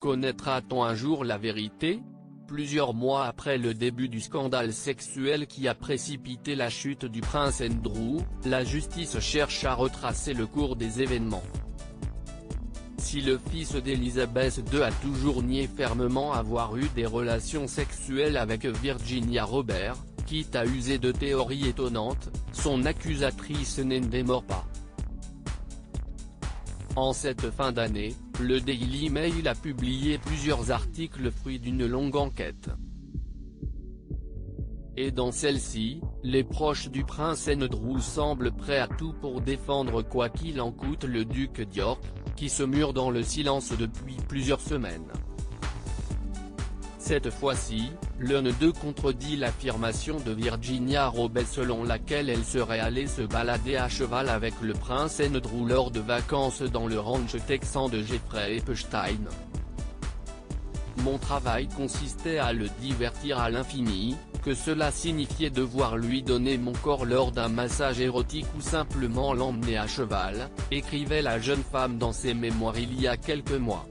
Connaîtra-t-on un jour la vérité ? Plusieurs mois après le début du scandale sexuel qui a précipité la chute du prince Andrew, la justice cherche à retracer le cours des événements. Si le fils d'Elizabeth II a toujours nié fermement avoir eu des relations sexuelles avec Virginia Roberts, quitte à user de théories étonnantes, son accusatrice n'en démord pas. En cette fin d'année, le Daily Mail a publié plusieurs articles fruits d'une longue enquête. Et dans celle-ci, les proches du prince Andrew semblent prêts à tout pour défendre quoi qu'il en coûte le duc d'York, qui se mure dans le silence depuis plusieurs semaines. Cette fois-ci, l'un d'eux contredit l'affirmation de Virginia Roberts selon laquelle elle serait allée se balader à cheval avec le prince Andrew lors de vacances dans le ranch texan de Jeffrey Epstein. Mon travail consistait à le divertir à l'infini, que cela signifiait devoir lui donner mon corps lors d'un massage érotique ou simplement l'emmener à cheval, écrivait la jeune femme dans ses mémoires il y a quelques mois.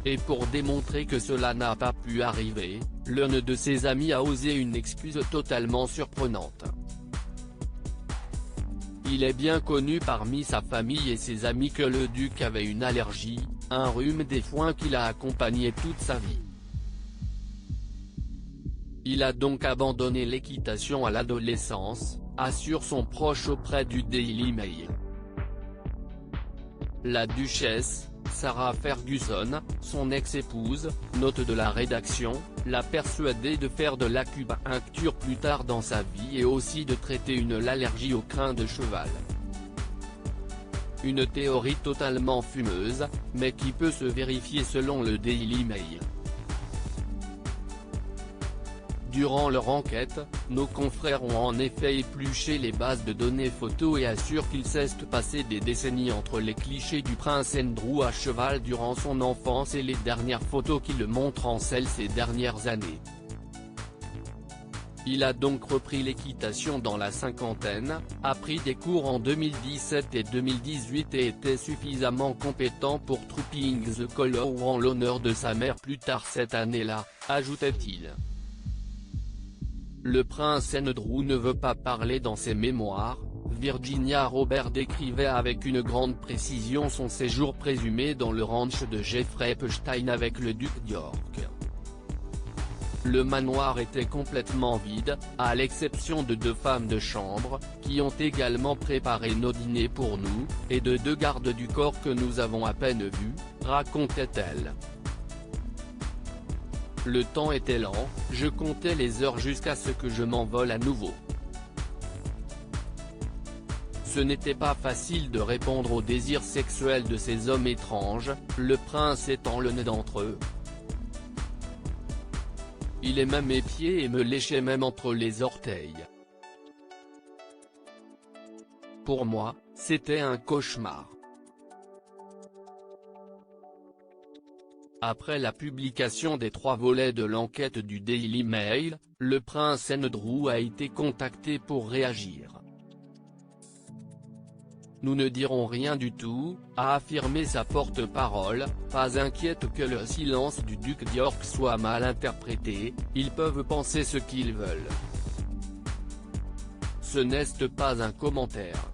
Et pour démontrer que cela n'a pas pu arriver, l'un de ses amis a osé une excuse totalement surprenante. Il est bien connu parmi sa famille et ses amis que le duc avait une allergie, un rhume des foins qui l'a accompagné toute sa vie. Il a donc abandonné l'équitation à l'adolescence, assure son proche auprès du Daily Mail. La duchesse, Sarah Ferguson, son ex-épouse, note de la rédaction, l'a persuadé de faire de l'acupuncture plus tard dans sa vie et aussi de traiter l'allergie au crin de cheval. Une théorie totalement fumeuse, mais qui peut se vérifier selon le Daily Mail. Durant leur enquête, nos confrères ont en effet épluché les bases de données photos et assurent qu'il s'est passé des décennies entre les clichés du prince Andrew à cheval durant son enfance et les dernières photos qui le montrent en selle ces dernières années. Il a donc repris l'équitation dans la cinquantaine, a pris des cours en 2017 et 2018 et était suffisamment compétent pour Trooping the Colour en l'honneur de sa mère plus tard cette année-là, ajoutait-il. Le prince Andrew ne veut pas parler dans ses mémoires. Virginia Roberts décrivait avec une grande précision son séjour présumé dans le ranch de Jeffrey Epstein avec le duc d'York. Le manoir était complètement vide, à l'exception de 2 femmes de chambre, qui ont également préparé nos dîners pour nous, et de 2 gardes du corps que nous avons à peine vus, racontait-elle. Le temps était lent, je comptais les heures jusqu'à ce que je m'envole à nouveau. Ce n'était pas facile de répondre aux désirs sexuels de ces hommes étranges, le prince étant l'aîné d'entre eux. Il aimait mes pieds et me léchait même entre les orteils. Pour moi, c'était un cauchemar. Après la publication des 3 volets de l'enquête du Daily Mail, le prince Andrew a été contacté pour réagir. Nous ne dirons rien du tout, a affirmé sa porte-parole, pas inquiète que le silence du duc d'York soit mal interprété, ils peuvent penser ce qu'ils veulent. Ce n'est pas un commentaire.